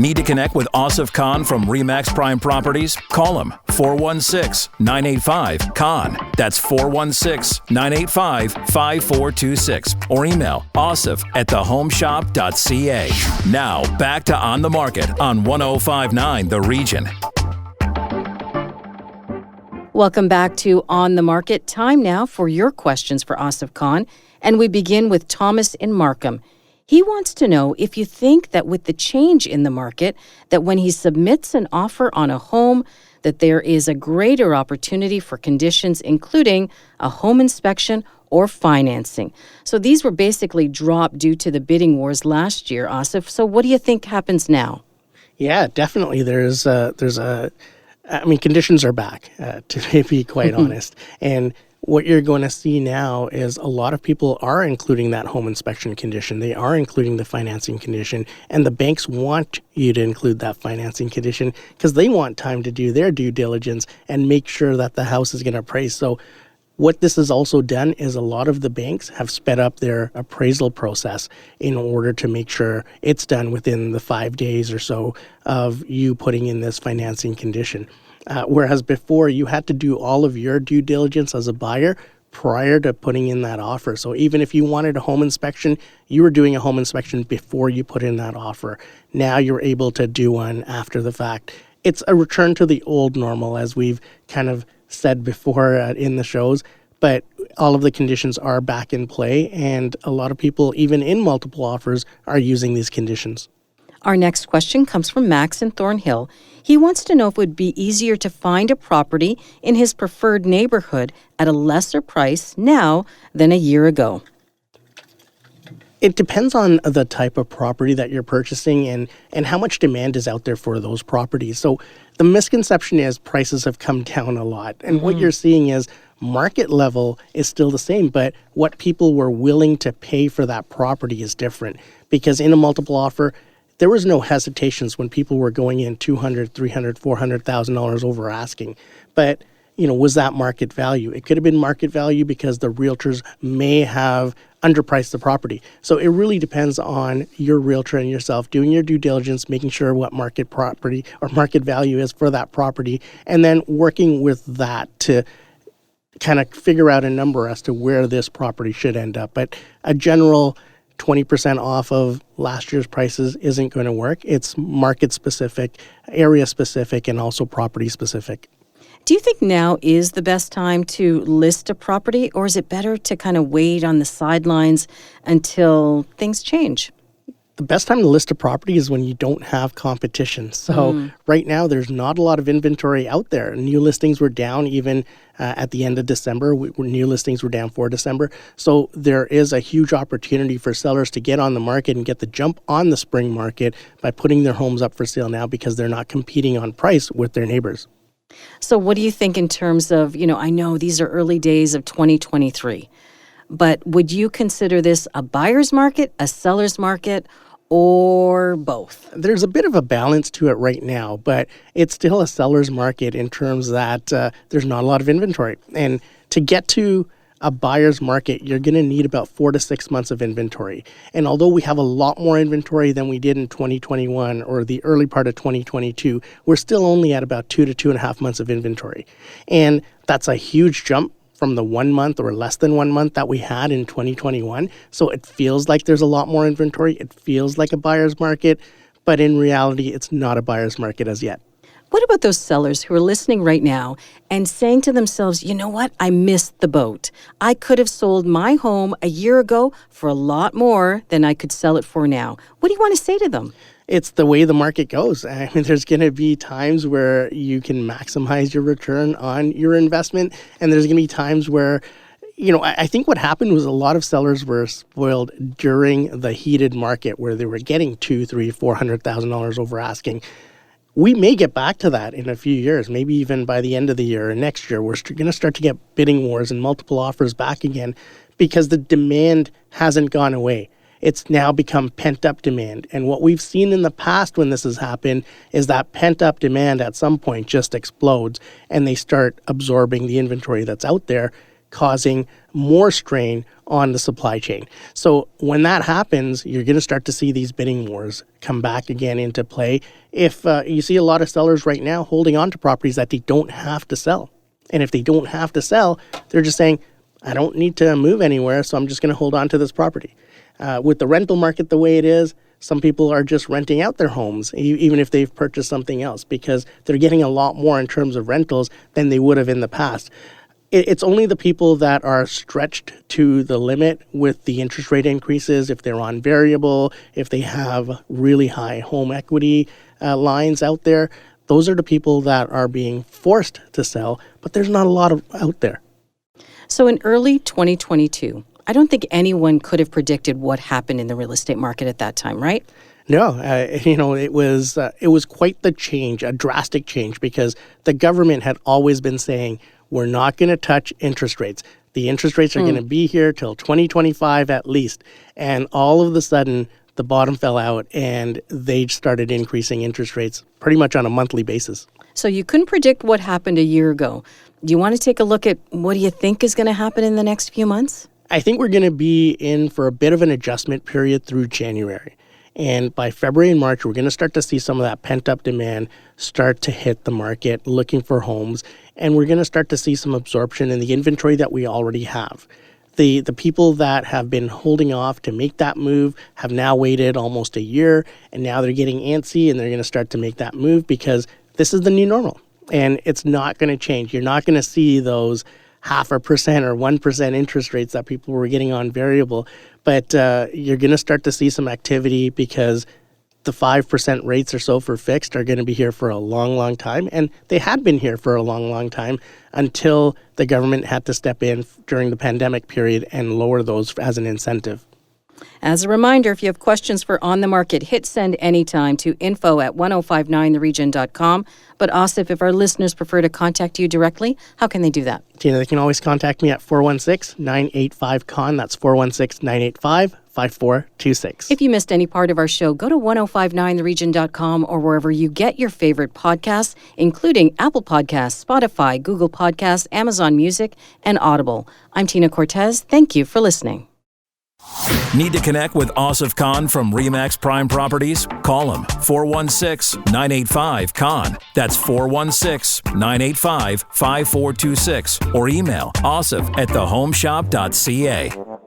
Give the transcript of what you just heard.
Need to connect with Asif Khan from Remax Prime Properties? Call him 416-985-KHAN. That's 416-985-5426. Or email asif@thehomeshop.ca. Now, back to On the Market on 105.9 The Region. Welcome back to On the Market. Time now for your questions for Asif Khan. And we begin with Thomas in Markham. He wants to know if you think that with the change in the market, that when he submits an offer on a home, that there is a greater opportunity for conditions, including a home inspection or financing. So these were basically dropped due to the bidding wars last year, Asif. So what do you think happens now? Yeah, definitely. Conditions are back, to be quite honest. And what you're going to see now is a lot of people are including that home inspection condition. They are including the financing condition, and the banks want you to include that financing condition because they want time to do their due diligence and make sure that the house is going to appraise. So what this has also done is a lot of the banks have sped up their appraisal process in order to make sure it's done within the 5 days or so of you putting in this financing condition. Whereas before, you had to do all of your due diligence as a buyer prior to putting in that offer. So even if you wanted a home inspection, you were doing a home inspection before you put in that offer. Now you're able to do one after the fact. It's a return to the old normal, as we've kind of said before in the shows, but all of the conditions are back in play, and a lot of people, even in multiple offers, are using these conditions. Our next question comes from Max in Thornhill. He wants to know if it would be easier to find a property in his preferred neighborhood at a lesser price now than a year ago. It depends on the type of property that you're purchasing and how much demand is out there for those properties. So the misconception is prices have come down a lot. And what you're seeing is market level is still the same, but what people were willing to pay for that property is different. Because in a multiple offer, there was no hesitations when people were going in $200,000, $300,000, $400,000 over asking. But, was that market value? It could have been market value because the realtors may have underpriced the property. So it really depends on your realtor and yourself doing your due diligence, making sure what market property or market value is for that property, and then working with that to kind of figure out a number as to where this property should end up. But a general 20% off of last year's prices isn't going to work. It's market specific, area specific, and also property specific. Do you think now is the best time to list a property, or is it better to kind of wait on the sidelines until things change? The best time to list a property is when you don't have competition. So right now, there's not a lot of inventory out there. New listings were down even at the end of December. New listings were down for December. So there is a huge opportunity for sellers to get on the market and get the jump on the spring market by putting their homes up for sale now because they're not competing on price with their neighbors. So what do you think in terms of, I know these are early days of 2023, but would you consider this a buyer's market, a seller's market, or both? There's a bit of a balance to it right now, but it's still a seller's market in terms that there's not a lot of inventory. And to get to a buyer's market, you're going to need about 4 to 6 months of inventory. And although we have a lot more inventory than we did in 2021 or the early part of 2022, we're still only at about 2 to 2.5 months of inventory. And that's a huge jump from the 1 month or less than 1 month that we had in 2021. So it feels like there's a lot more inventory. It feels like a buyer's market, but in reality, it's not a buyer's market as yet. What about those sellers who are listening right now and saying to themselves, you know what, I missed the boat. I could have sold my home a year ago for a lot more than I could sell it for now. What do you want to say to them? It's the way the market goes. I mean, there's going to be times where you can maximize your return on your investment, and there's going to be times where, I think what happened was a lot of sellers were spoiled during the heated market where they were getting $200,000, $300,000, $400,000 over asking. We may get back to that in a few years, maybe even by the end of the year or next year. We're going to start to get bidding wars and multiple offers back again because the demand hasn't gone away. It's now become pent-up demand. And what we've seen in the past when this has happened is that pent-up demand at some point just explodes and they start absorbing the inventory that's out there causing more strain on the supply chain. So when that happens, you're going to start to see these bidding wars come back again into play. If you see a lot of sellers right now holding on to properties that they don't have to sell. And if they don't have to sell, they're just saying, I don't need to move anywhere, so I'm just going to hold on to this property. With the rental market the way it is, some people are just renting out their homes, even if they've purchased something else, because they're getting a lot more in terms of rentals than they would have in the past. It's only the people that are stretched to the limit with the interest rate increases, if they're on variable, if they have really high home equity lines out there. Those are the people that are being forced to sell, but there's not a lot of out there. So in early 2022, I don't think anyone could have predicted what happened in the real estate market at that time, right? No, it was quite the change, a drastic change, because the government had always been saying, we're not going to touch interest rates. The interest rates are going to be here till 2025 at least. And all of a sudden, the bottom fell out and they started increasing interest rates pretty much on a monthly basis. So you couldn't predict what happened a year ago. Do you want to take a look at what do you think is going to happen in the next few months? I think we're going to be in for a bit of an adjustment period through January. And by February and March, we're going to start to see some of that pent-up demand start to hit the market looking for homes. And we're going to start to see some absorption in the inventory that we already have. The people that have been holding off to make that move have now waited almost a year, and now they're getting antsy and they're going to start to make that move because this is the new normal. And it's not going to change. You're not going to see those 0.5% or 1% interest rates that people were getting on variable. But you're going to start to see some activity because the 5% rates or so for fixed are going to be here for a long, long time. And they had been here for a long, long time until the government had to step in during the pandemic period and lower those as an incentive. As a reminder, if you have questions for On the Market, hit send anytime to info@1059theregion.com. But Asif, if our listeners prefer to contact you directly, how can they do that? Tina, they can always contact me at 416-985-CON. That's 416-985-5426. If you missed any part of our show, go to 1059theregion.com or wherever you get your favorite podcasts, including Apple Podcasts, Spotify, Google Podcasts, Amazon Music, and Audible. I'm Tina Cortez. Thank you for listening. Need to connect with Asif Khan from RE/MAX Prime Properties? Call him 416-985-KHAN. That's 416-985-5426. Or email asif@thehomeshop.ca.